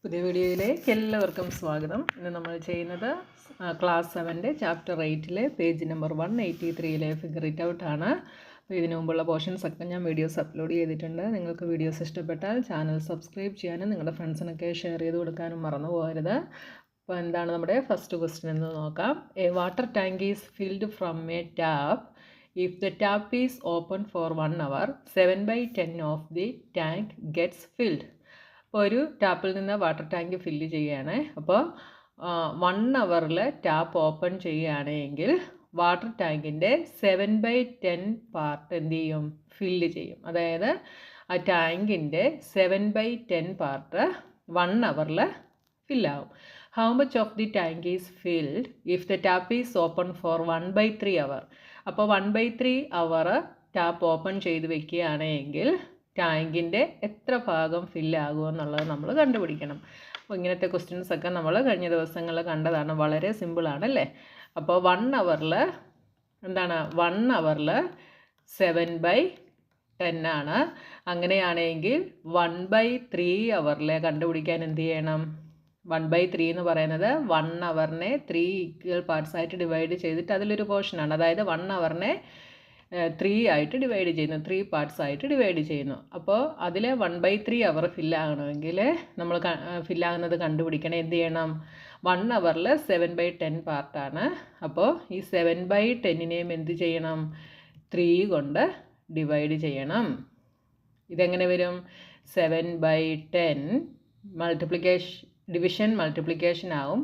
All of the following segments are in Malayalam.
പുതിയ വീഡിയോയിലേക്ക് എല്ലാവർക്കും സ്വാഗതം. ഇന്ന് നമ്മൾ ചെയ്യുന്നത് class 7 chapter 8 page number 183 figure it out ആണ്. അപ്പോൾ ഇതിനു മുമ്പുള്ള പോർഷൻസ് ഒക്കെ ഞാൻ വീഡിയോസ് അപ്ലോഡ് ചെയ്തിട്ടുണ്ട്. നിങ്ങൾക്ക് വീഡിയോസ് ഇഷ്ടപ്പെട്ടാൽ ചാനൽ സബ്സ്ക്രൈബ് ചെയ്യാനും നിങ്ങളുടെ ഫ്രണ്ട്സിനൊക്കെ ഷെയർ ചെയ്ത് കൊടുക്കാനും മറന്നു പോകരുത്. അപ്പോൾ എന്താണ് നമ്മുടെ ഫസ്റ്റ് ക്വസ്റ്റ്യൻ എന്ന് നോക്കാം. A water tank is filled from A tap. If the tap is open for 1 hour, 7/10 of the tank gets filled. അപ്പോൾ ഒരു ടാപ്പിൽ നിന്ന് വാട്ടർ ടാങ്ക് ഫില്ല് ചെയ്യുകയാണ്. അപ്പോൾ 1 ഹവറിൽ ടാപ്പ് ഓപ്പൺ ചെയ്യുകയാണെങ്കിൽ വാട്ടർ ടാങ്കിൻ്റെ 7/10 പാർട്ട് എന്ത് ചെയ്യും? ഫില്ല് ചെയ്യും. അതായത് ആ ടാങ്കിൻ്റെ 7/10 പാർട്ട് 1 ഹവറിൽ ഫില്ലാവും. How much of the tank is filled if the tap is open for 1/3 hour. അപ്പോൾ 1/3 അവർ ടാപ്പ് ഓപ്പൺ ചെയ്ത് വെക്കുകയാണെങ്കിൽ ടാങ്കിൻ്റെ എത്ര ഭാഗം ഫില്ലാകുമെന്നുള്ളത് നമ്മൾ കണ്ടുപിടിക്കണം. അപ്പോൾ ഇങ്ങനത്തെ ക്വസ്റ്റ്യൻസ് ഒക്കെ നമ്മൾ കഴിഞ്ഞ ദിവസങ്ങളിൽ കണ്ടതാണ്. വളരെ സിമ്പിളാണ് അല്ലേ? അപ്പോൾ 1 ഹവറിൽ എന്താണ്? 1 ഹവറിൽ 7/10 ആണ്. അങ്ങനെയാണെങ്കിൽ 1/3 ഹവറിൽ കണ്ടുപിടിക്കാൻ എന്ത് ചെയ്യണം? 1/3 എന്ന് പറയുന്നത് 1 ഹവറിനെ 3 ഈക്വൽ പാർട്സ് ആയിട്ട് ഡിവൈഡ് ചെയ്തിട്ട് അതിലൊരു പോർഷനാണ്. അതായത് 1 ഹവറിനെ 3 ആയിട്ട് ഡിവൈഡ് ചെയ്യുന്നു, 3 പാർട്സ് ആയിട്ട് ഡിവൈഡ് ചെയ്യുന്നു. അപ്പോൾ അതിൽ 1/3 അവർ ഫില്ലാകണമെങ്കിൽ നമ്മൾ ഫില്ലാകുന്നത് കണ്ടുപിടിക്കണം. എന്ത് ചെയ്യണം? 1 ഹവറിൽ 7/10 പാർട്ടാണ്. അപ്പോൾ ഈ 7/10നെയും എന്ത് ചെയ്യണം? 3 കൊണ്ട് ഡിവൈഡ് ചെയ്യണം. ഇതെങ്ങനെ വരും? 7/10 ഡിവിഷൻ മൾട്ടിപ്ലിക്കേഷൻ ആവും.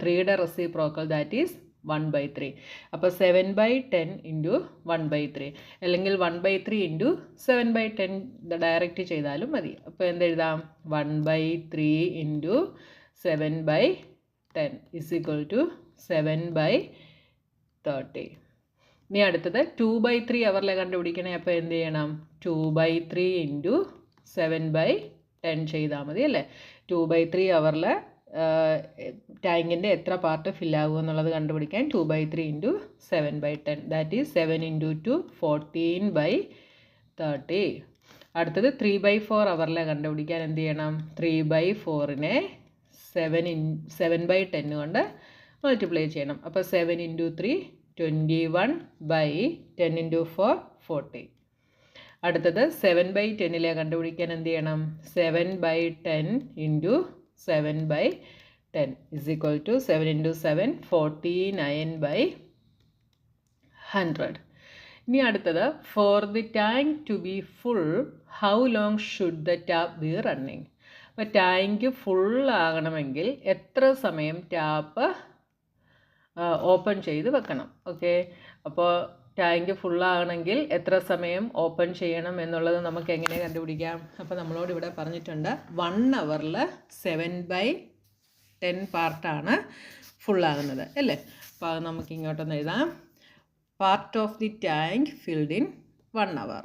3യുടെ റെസിപ്രോക്കൽ ദാറ്റ് ഈസ് 1/3. അപ്പോൾ 7/10 ഇൻറ്റു 1/3 അല്ലെങ്കിൽ 1/3 ഇൻറ്റു 7/10 ഡയറക്റ്റ് ചെയ്താലും മതി. അപ്പോൾ എന്തെഴുതാം? 1/3 ഇൻറ്റു 7/10 ഇസ് ഈക്വൽ ടു 7/30. ഇനി അടുത്തത് 2/3 അവറിലെ കണ്ടുപിടിക്കണേ. അപ്പോൾ എന്ത് ചെയ്യണം? 2/3 ഇൻറ്റു 7/10 ചെയ്താൽ മതി അല്ലേ? 2/3 അവറിൽ ടാങ്കിൻ്റെ എത്ര പാർട്ട് ഫില്ലാകും എന്നുള്ളത് കണ്ടുപിടിക്കാൻ 2/3 ഇൻറ്റു 7/10 ദാറ്റ് ഈസ് 7 ഇൻറ്റു 2 14/30. അടുത്തത് 3/4 അവറിലെ കണ്ടുപിടിക്കാൻ എന്ത് ചെയ്യണം? 3/4നെ 7/10 കൊണ്ട് മൾട്ടിപ്ലൈ ചെയ്യണം. അപ്പോൾ 7 ഇൻറ്റു 3 21/10 ഇൻറ്റു 4 40. അടുത്തത് 7/10ലെ കണ്ടുപിടിക്കാൻ എന്ത് ചെയ്യണം? 7/10 into 7/10 is equal to 7 into 7 49/100. ഇനി അടുത്തത് for the tank to be full how long should the tap be running. അപ്പോൾ ടാങ്ക് ഫുള്ളാകണമെങ്കിൽ എത്ര സമയം ടാപ്പ് ഓപ്പൺ ചെയ്ത് വെക്കണം? ഓക്കെ, അപ്പോൾ ടാങ്ക് ഫുള്ളാകണമെങ്കിൽ എത്ര സമയം ഓപ്പൺ ചെയ്യണം എന്നുള്ളത് നമുക്ക് എങ്ങനെ കണ്ടുപിടിക്കാം? അപ്പോൾ നമ്മളോട് ഇവിടെ പറഞ്ഞിട്ടുണ്ട് 1 ഹവറിൽ 7/10 പാർട്ടാണ് ഫുള്ളാകുന്നത് അല്ലേ? അപ്പോൾ അത് നമുക്ക് ഇങ്ങോട്ടൊന്ന് എഴുതാം. Part of the tank filled in 1 hour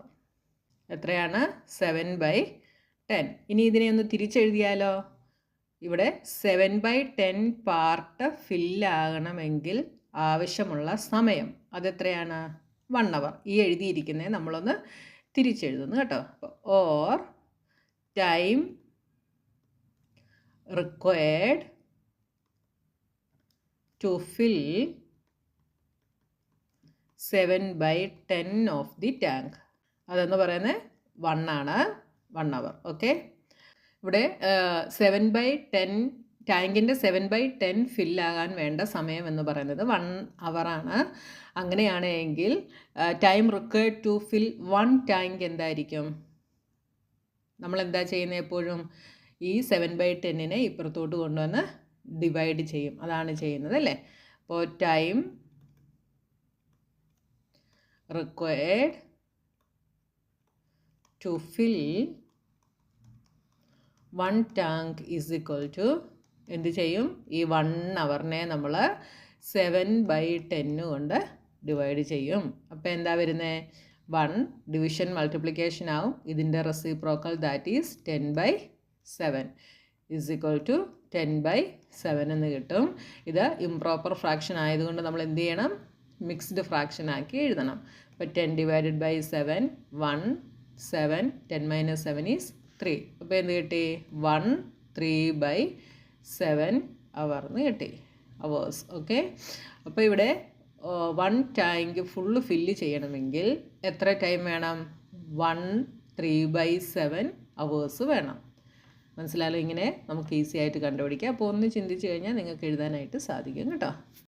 എത്രയാണ്? 7/10. ഇനി ഇതിനെ ഒന്ന് തിരിച്ചെഴുതിയാലോ? ഇവിടെ 7/10 പാർട്ട് ഫില്ലാകണമെങ്കിൽ ആവശ്യമുള്ള സമയം അതെത്രയാണ്? 1 ഹവർ. ഈ എഴുതിയിരിക്കുന്നത് നമ്മളൊന്ന് തിരിച്ചെഴുതുന്നു കേട്ടോ. അപ്പോൾ or time required to fill 7/10 of the tank. അതെന്ന് പറയുന്നത് 1 ആണ്, 1 ഹവർ. ഓക്കെ, ഇവിടെ 7/10 ടാങ്കിൻ്റെ 7/10 ഫില്ലാകാൻ വേണ്ട സമയം എന്ന് പറയുന്നത് 1 ഹവറാണ്. അങ്ങനെയാണെങ്കിൽ time required to fill 1 tank എന്തായിരിക്കും? നമ്മളെന്താ ചെയ്യുന്നത്? എപ്പോഴും ഈ 7/10നെ ഇപ്പുറത്തോട്ട് കൊണ്ടുവന്ന് ഡിവൈഡ് ചെയ്യും. അതാണ് ചെയ്യുന്നത് അല്ലേ? അപ്പോൾ time required to fill 1 tank is equal to എന്ത് ചെയ്യും? ഈ 1 ഹവറിനെ നമ്മൾ 7/10 കൊണ്ട് ഡിവൈഡ് ചെയ്യും. അപ്പോൾ എന്താ വരുന്നത്? 1 ഡിവിഷൻ മൾട്ടിപ്ലിക്കേഷൻ ആവും. ഇതിൻ്റെ reciprocal that is 10/7 is equal to 10/7 എന്ന് കിട്ടും. ഇത് ഇംപ്രോപ്പർ ഫ്രാക്ഷൻ ആയതുകൊണ്ട് നമ്മൾ എന്ത് ചെയ്യണം? മിക്സ്ഡ് ഫ്രാക്ഷൻ ആക്കി എഴുതണം. അപ്പോൾ 10 ഡിവൈഡഡ് ബൈ 7 1 7 10 - 7 ഈസ് 3. അപ്പോൾ എന്ത് കിട്ടി? 1 3/7 അവർ എന്ന് കിട്ടി, അവേഴ്സ്. ഓക്കെ, അപ്പോൾ ഇവിടെ 1 ടാങ്ക് ഫുള്ള് ഫില്ല് ചെയ്യണമെങ്കിൽ എത്ര ടൈം വേണം? 3/7 അവേഴ്സ് വേണം. മനസ്സിലായാലും ഇങ്ങനെ നമുക്ക് ഈസി ആയിട്ട് കണ്ടുപിടിക്കാം. അപ്പോൾ ഒന്ന് ചിന്തിച്ച് കഴിഞ്ഞാൽ നിങ്ങൾക്ക് എഴുതാനായിട്ട് സാധിക്കും കേട്ടോ.